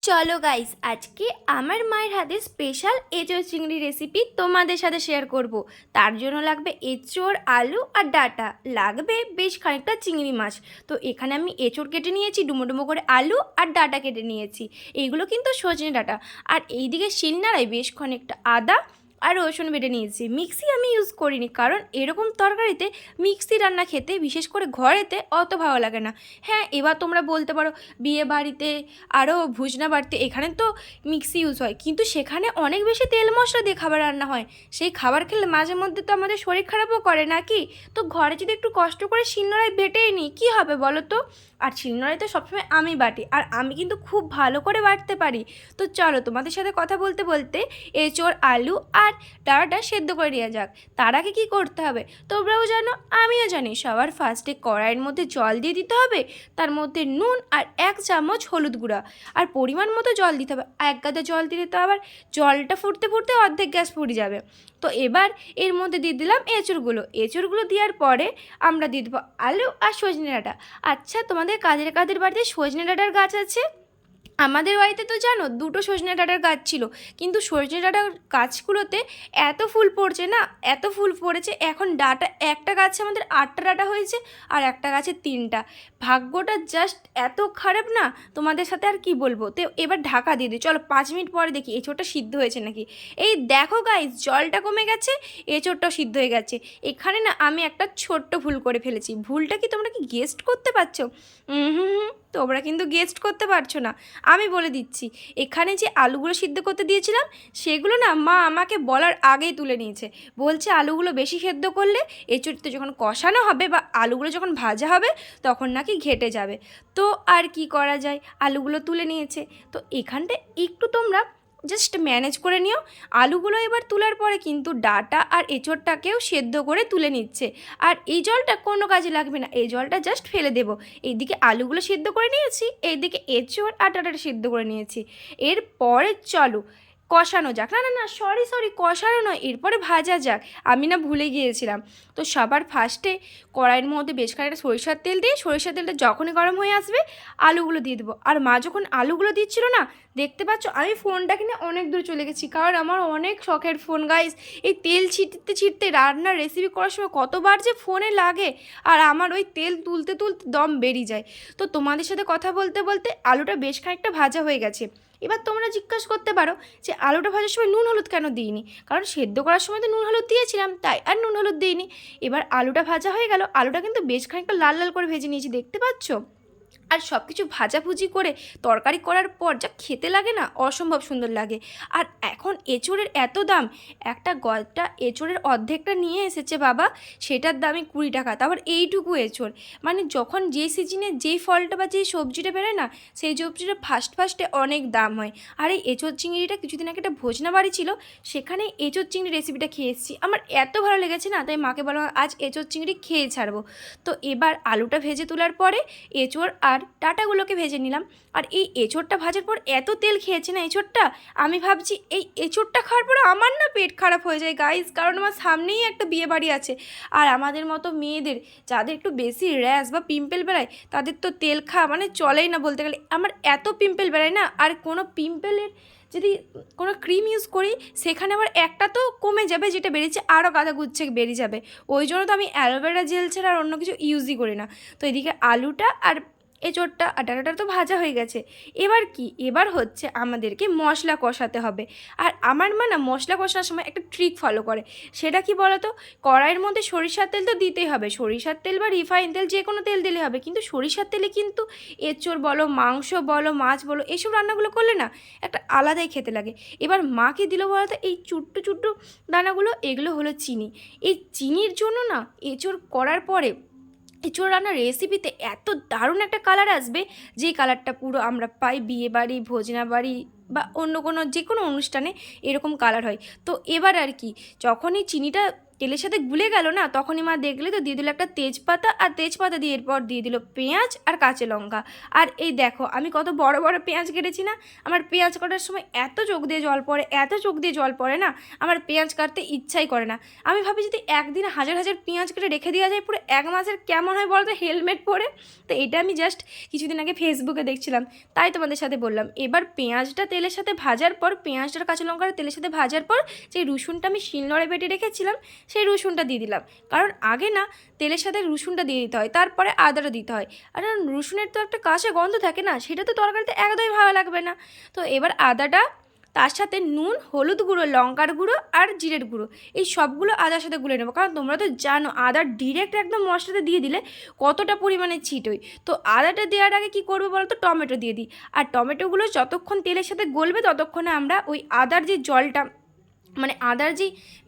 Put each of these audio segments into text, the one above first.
চলো গাইস, আজকে আমার মায়ের হাতে স্পেশাল এঁচোড় চিংড়ি রেসিপি তোমাদের সাথে শেয়ার করব। তার জন্য লাগবে এঁচোড়, আলু আর ডাঁটা, লাগবে বেশ খানিকটা চিংড়ি মাছ। তো এখানে আমি এঁচোড় কেটে নিয়েছি, ডুমো ডুমো করে আলু আর ডাঁটা কেটে নিয়েছি। এইগুলো কিন্তু সজনে ডাঁটা। আর এইদিকে শিলনোড়ায় বেশ খানিকটা আদা আর রসুন বেটে নিয়েছি। মিক্সি আমি ইউজ করিনি, কারণ এরকম তরকারিতে মিক্সি রান্না খেতে, বিশেষ করে ঘরেতে, অত ভালো লাগে না। হ্যাঁ, এবার তোমরা বলতে পারো বিয়ে বাড়িতে আরও ভুজনা বাড়তে এখানে তো মিক্সি ইউজ হয়, কিন্তু সেখানে অনেক বেশি তেল মশলা দিয়ে খাবার রান্না হয়। সেই খাবার খেলে মাঝে মধ্যে তো আমাদের শরীর খারাপও করে নাকি। তো ঘরে যদি একটু কষ্ট করে শিলনোড়ায় বেটেই নিই, কী হবে বলো তো। আর শিলনোড়ায় তো সবসময় আমি বাটি, আর আমি কিন্তু খুব ভালো করে বাটতে পারি। তো চলো তোমাদের সাথে কথা বলতে বলতে এঁচোড়, আলু আর ডাঁটা সেদ্ধ করে নেওয়া যাক। তার আগে কী করতে হবে তোমরাও জানো, আমিও জানি। সবার ফার্স্টে কড়াইয়ের মধ্যে জল দিয়ে দিতে হবে, তার মধ্যে নুন আর 1 চামচ হলুদ গুঁড়া, আর পরিমাণ মতো জল দিতে হবে। এক গাদা জল দিলে তো আবার জলটা ফুটতে ফুটতে অর্ধেক গ্যাস ফুটে যাবে। তো এবার এর মধ্যে দিয়ে দিলাম এঁচোড়গুলো দেওয়ার পরে আমরা দিয়ে দেবো আলু আর সজনে ডাঁটা। আচ্ছা, তোমাদের কাদের কাদের বাড়িতে সজনে ডাঁটার গাছ আছে? আমাদের বাড়িতে তো জানো 2টো সজনে ডাঁটার গাছ ছিল, কিন্তু সজনে ডাঁটার গাছগুলোতে এত ফুল পড়ছে না, এত ফুল পড়েছে এখন ডাঁটা, একটা গাছে আমাদের 8টা ডাঁটা হয়েছে আর একটা গাছে 3টা। ভাগ্যটা জাস্ট এত খারাপ না, তোমাদের সাথে আর কি বলবো। তো এবার ঢাকা দিয়ে দিই, চলো 5 মিনিট পরে দেখি এঁচোড়টা সিদ্ধ হয়েছে নাকি। এই দেখো গাইস, জলটা কমে গেছে, এঁচোড়টাও সিদ্ধ হয়ে গেছে। এখানে না আমি একটা ছোট্ট ভুল করে ফেলেছি। ভুলটা কি তোমরা কি গেস্ট করতে পারছো? হুম, তোমরা কিন্তু গেস্ট করতে পারছো না। আমি বলে দিচ্ছি, এখানে যে আলুগুলো সিদ্ধ করতে দিয়েছিলাম, সেগুলো না মা আমাকে বলার আগেই তুলে নিয়েছে। বলছে আলুগুলো বেশি সেদ্ধ করলে এঁচোড়তে যখন কষানো হবে বা আলুগুলো যখন ভাজা হবে তখন নাকি ঘেটে যাবে। তো আর কি করা যায়, আলুগুলো তুলে নিয়েছে। তো এখানটা একটু তোমরা জাস্ট ম্যানেজ করে নিও। আলুগুলো এবার তোলার পরে কিন্তু ডাঁটা আর এঁচোড়টাকেও সেদ্ধ করে তুলে নিচ্ছে। আর এই জলটা কোনো কাজে লাগবে না, এই জলটা জাস্ট ফেলে দেবো। এইদিকে আলুগুলো সেদ্ধ করে নিয়েছি, এইদিকে এঁচোড় আর ডাঁটাটা সেদ্ধ করে নিয়েছি। এরপরে চলো কষানো যাক। না না না, সরি, কষানো নয়, এরপরে ভাজা যাক। আমি না ভুলে গিয়েছিলাম। তো সবার ফার্স্টে কড়াইয়ের মধ্যে বেশ খানিকটা সরিষার তেল দিয়ে, সরিষার তেলটা যখনই গরম হয়ে আসবে আলুগুলো দিয়ে দেবো। আর মা যখন আলুগুলো দিচ্ছিল না, দেখতে পাচ্ছ আমি ফোনটা কিনে অনেক দূর চলে গেছি, কারণ আমার অনেক শখের ফোন গাইস। এই তেল ছিটতে ছিটতে রান্নার রেসিপি করার সময় কতবার যে ফোনে লাগে, আর আমার ওই তেল তুলতে তুলতে দম বেরিয়ে যায়। তো তোমাদের সাথে কথা বলতে বলতে আলুটা বেশ খানিকটা ভাজা হয়ে গেছে। এবার তোমরা জিজ্ঞাসা করতে পারো যে আলুটা ভাজার সময় নুন হলুদ কেন দিইনি? কারণ সেদ্ধ করার সময় তো নুন হলুদ দিয়েছিলাম, তাই আর নুন হলুদ দিইনি। এবার আলুটা ভাজা হয়ে গেল, আলুটা কিন্তু বেশ খানিকটা লাল লাল করে ভেজে নিয়েছি, দেখতে পাচ্ছ। আর সব কিছু ভাজাভুজি করে তরকারি করার পর যা খেতে লাগে না, অসম্ভব সুন্দর লাগে। আর এখন এঁচোড়ের এত দাম, একটা গলটা এঁচোড়ের অর্ধেকটা নিয়ে এসেছে বাবা, সেটার দামই 20 টাকা। তারপর এইটুকু এঁচোড়, মানে যখন যে সিজনে যেই ফলটা বা যেই সবজিটা বেরোয় না, সেই সবজিটা ফার্স্টে অনেক দাম হয়। আর এই এঁচোড় চিংড়িটা কিছুদিন আগে একটা ভোজনা বাড়ি ছিল, সেখানে এঁচোড় চিংড়ি রেসিপিটা খেয়ে এসেছি, আমার এত ভালো লেগেছে না, তাই মাকে বললাম আজ এঁচোড় চিংড়ি খেয়ে ছাড়বো। তো এবার আলুটা ভেজে তোলার পরে এঁচোড় আর ডাঁটাগুলোকে ভেজে নিলাম। আর এই এঁচোড়টা ভাজার পর এত তেল খেয়েছে না এঁচোড়টা, আমি ভাবছি এই এঁচোড়টা খাওয়ার পরে আমার না পেট খারাপ হয়ে যায় গাইস, কারণ আমার সামনেই একটা বিয়ে বাড়ি আছে। আর আমাদের মতো মেয়েদের, যাদের একটু বেশি র্যাশ বা পিম্পল বেড়ায়, তাদের তো তেল খাওয়া মানে চলেই না বলতে গেলে। আমার এত পিম্পল বেড়ায় না, আর কোনো পিম্পলের যদি কোনো ক্রিম ইউজ করি, সেখানে আবার একটা তো কমে যাবে, যেটা বেরিয়েছে আরও গাদা গুচ্ছে বেরিয়ে যাবে। ওই জন্য তো আমি অ্যালোভেরা জেল ছাড়া আর অন্য কিছু ইউজই করি না। তো এদিকে আলুটা আর এঁচোড়টা আর ডাঁটাটা তো ভাজা হয়ে গেছে। এবার কি, এবার হচ্ছে আমাদেরকে মশলা কষাতে হবে। আর আমার মা না মশলা কষানোর সময় একটা ট্রিক ফলো করে। সেটা কি বলো তো, কড়াইয়ের মধ্যে সরিষার তেল তো দিতেই হবে, সরিষার তেল বা রিফাইন তেল যে কোনো তেল দিলে হবে, কিন্তু সরিষার তেলে কিন্তু এঁচোড় বলো, মাংস বলো, মাছ বলো, এসব রান্নাগুলো করলে না একটা আলাদাই খেতে লাগে। এবার মা কি দিল বলো তো, এই চুট্টু চুট্টু দানাগুলো, এগুলো হলো চিনি। এই চিনির জন্য না এঁচোড় করার পরে এঁচোড় রান্নার রেসিপিতে এত দারুণ একটা কালার আসবে, যেই কালারটা পুরো আমরা পাই বিয়ে বাড়ি, ভোজনা বাড়ি বা অন্য কোনো যে কোনো অনুষ্ঠানে এরকম কালার হয়। তো এবার আর কি, যখনই চিনিটা তেলের সাথে গুলে গেল না, তখনই মা দেখলে তো দিয়ে দিল একটা তেজপাতা, আর তেজপাতা দিয়ে এরপর দিয়ে দিল পেঁয়াজ আর কাঁচা লঙ্কা। আর এই দেখো আমি কত বড় বড় পেঁয়াজ কেটেছি না, আমার পেঁয়াজ কাটার সময় এত চোখ দিয়ে জল পড়ে, এত চোখ দিয়ে জল পড়ে না, আমার পেঁয়াজ কাটতে ইচ্ছাই করে না। আমি ভাবি যদি একদিন হাজার হাজার পেঁয়াজ কেটে রেখে দেওয়া যায় পুরো 1 মাসের, কেমন হয় বলো তো হেলমেট পরে। তো এটা আমি জাস্ট কিছুদিন আগে ফেসবুকে দেখছিলাম, তাই তোমাদের সাথে বললাম। এবার পেঁয়াজটা তেলের সাথে ভাজার পর, পেঁয়াজটার কাঁচা লঙ্কাটা তেলের সাথে ভাজার পর যে রসুনটা আমি শিলনোড়ায় বেটে রেখেছিলাম সেই রসুনটা দিয়ে দিলাম। কারণ আগে না তেলের সাথে রসুনটা দিয়ে দিতে হয়, তারপরে আদাটা দিতে হয়। আর রসুনের তো একটা কাঁচা গন্ধ থাকে না, সেটা তো তরকারিতে একদমই ভালো লাগবে না। তো এবার আদাটা, তার সাথে নুন, হলুদ গুঁড়ো, লঙ্কার গুঁড়ো আর জিরের গুঁড়ো, এই সবগুলো আদার সাথে গুলে নেবো। কারণ তোমরা তো জানো আদা ডিরেক্ট একদম মশলাতে দিয়ে দিলে কতটা পরিমাণে ছিটোই। তো আদাটা দেওয়ার আগে কী করবো বলো তো, টমেটো দিয়ে দিই। আর টমেটোগুলো যতক্ষণ তেলের সাথে গলবে ততক্ষণে আমরা ওই আদার যে জলটা, মানে আদার যে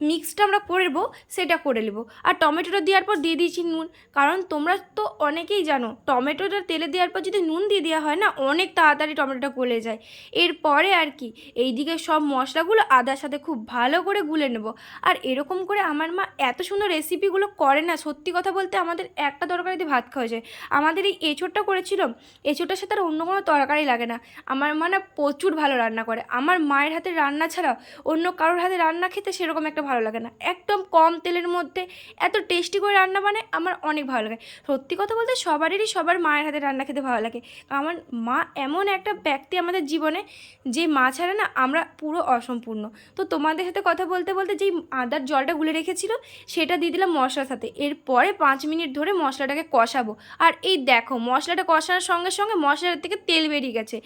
মিক্সটা আমরা করবো সেটা করে নেবো। আর টমেটোটা দেওয়ার পর দিয়ে দিয়েছি নুন। কারণ তোমরা তো অনেকেই জানো টমেটোটা তেলে দেওয়ার পর যদি নুন দিয়ে দেওয়া হয় না, অনেক তাড়াতাড়ি টমেটোটা গলে যায়। এরপরে আর কি এইদিকে সব মশলাগুলো আদার সাথে খুব ভালো করে গুলে নেব। আর এরকম করে আমার মা এত সুন্দর রেসিপিগুলো করে না, সত্যি কথা বলতে আমাদের একটা তরকারিতে ভাত খাওয়া যায়। আমাদের এই এঁচোড়টা করেছিল, এঁচোড়টার সাথে আর অন্য কোনো তরকারি লাগে না। আমার মা না প্রচুর ভালো রান্না করে, আমার মায়ের হাতে রান্না ছাড়া অন্য কারোর হাতে রান্না খেতে সেরকম একটা ভালো লাগে না। একদম কম তেলের মধ্যে এত টেস্টি করে রান্না মানে আমার অনেক ভালো লাগে। সত্যি কথা বলতে সবার মায়ের হাতে রান্না খেতে ভালো লাগে। আমার মা এমন একটা ব্যক্তি আমাদের জীবনে, যে মা ছাড়া না আমরা পুরো অসম্পূর্ণ। তো তোমাদের সাথে কথা বলতে বলতে যেই আদার জলটা গুলে রেখেছিল সেটা দিয়ে দিলাম মশলার সাথে। এরপরে 5 মিনিট ধরে মশলাটাকে কষাবো। আর এই দেখো মশলাটা কষানোর সঙ্গে সঙ্গে মশলার থেকে তেল বেরিয়ে গেছে।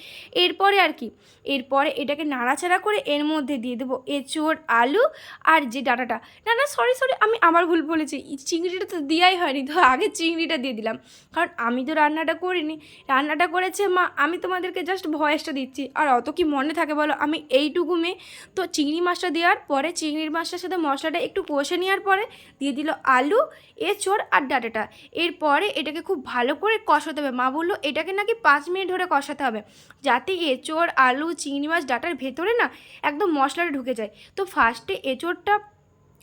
এরপরে আর কি, এরপরে এটাকে নাড়াচাড়া করে এর মধ্যে দিয়ে দেবো এঁচোড়, আলু আর যে ডাঁটাটা, না সরি আমি আবার ভুল বলেছি, চিংড়িটা তো দেওয়াই হয়নি, তো আগে চিংড়িটা দিয়ে দিলাম। কারণ আমি তো রান্নাটা করিনি, রান্নাটা করেছে মা, আমি তোমাদেরকে জাস্ট ভয়েসটা দিচ্ছি। আর অত কি মনে থাকে বলো, আমি এইটুকু মেয়ে। তো চিংড়ি মাছটা দেওয়ার পরে চিংড়ির মাছটার সাথে মশলাটা একটু কষে নেওয়ার পরে দিয়ে দিল আলু, এঁচোড় আর ডাঁটাটা। এরপরে এটাকে খুব ভালো করে কষাতে হবে। মা বললো এটাকে নাকি 5 মিনিট ধরে কষাতে হবে, যাতে এঁচোড়, আলু, চিংড়ি মাছ, ডাঁটার ভেতরে না একদম মশলাটা ঢুকে যায়। তো ফার্স্টে এঁচোড়টা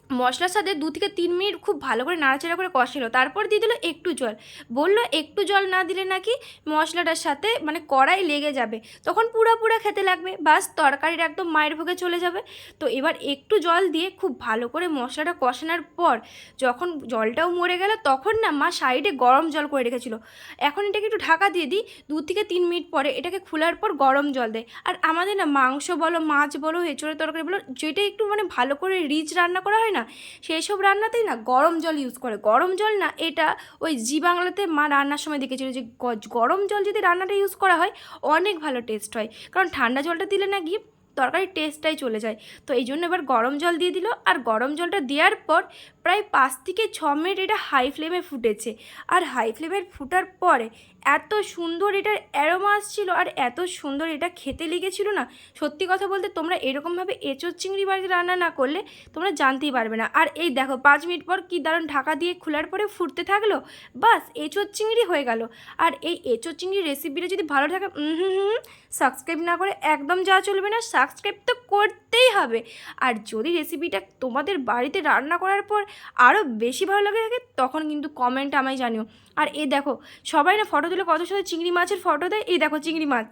মশলার সাথে 2 থেকে 3 মিনিট খুব ভালো করে নাড়াচাড়া করে কষালো, তারপর দিয়ে দিল একটু জল। বললো একটু জল না দিলে নাকি মশলাটার সাথে মানে কড়াই লেগে যাবে, তখন পুরা খেতে লাগবে, বাস তরকারির একদম মায়ের ভোগে চলে যাবে। তো এবার একটু জল দিয়ে খুব ভালো করে মশলাটা কষানোর পর যখন জলটাও মরে গেল, তখন না মা সাইডে গরম জল করে রেখেছিল। এখন এটাকে একটু ঢাকা দিয়ে দিই, 2 থেকে 3 মিনিট পরে এটাকে খোলার পর গরম জল দেয়। আর আমাদের না মাংস বলো, মাছ বলো, এঁচোড়ের তরকারি বলো, যেটা একটু মানে ভালো করে রিচ রান্না করা হয় না, সেই সব রান্নাতেই না গরম জল ইউজ করে। গরম জল না, এটা ওই জি বাংলাতে মা রান্নার সময় দেখেছিল যে গরম জল যদি রান্নাটা ইউজ করা হয় অনেক ভালো টেস্ট হয়। কারণ ঠান্ডা জলটা দিলে না গিয়ে তরকারির টেস্টটাই চলে যায়। তো এই জন্য এবার গরম জল দিয়ে দিল। আর গরম জলটা দেওয়ার পর প্রায় 5 থেকে 6 মিনিট এটা হাই ফ্লেমে ফুটেছে। আর হাই ফ্লেমে ফুটার পরে এত সুন্দর এটার অ্যারোমা আসছিল, আর এত সুন্দর এটা খেতে লেগেছিল না, সত্যি কথা বলতে তোমরা এরকমভাবে এঁচোড় চিংড়ি বাড়িতে রান্না না করলে তোমরা জানতেই পারবে না। আর এই দেখো 5 মিনিট পর কি দারুণ ঢাকা দিয়ে খোলার পরে ফুটতে থাকলো, বাস এঁচোড় চিংড়ি হয়ে গেল। আর এই এঁচোড় চিংড়ি রেসিপিটা যদি ভালো থাকে, সাবস্ক্রাইব না করে একদম যাওয়া চলবে না, সাবস্ক্রাইব তো করতেই হবে। আর যদি রেসিপিটা তোমাদের বাড়িতে রান্না করার পর আরও বেশি ভালো লাগে থাকে, তখন কিন্তু কমেন্ট আমায় জানিও। আর এই দেখো সবাই না ফটো তুলে কত সুন্দর চিংড়ি মাছের ফটো দেয়, এই দেখো চিংড়ি মাছ।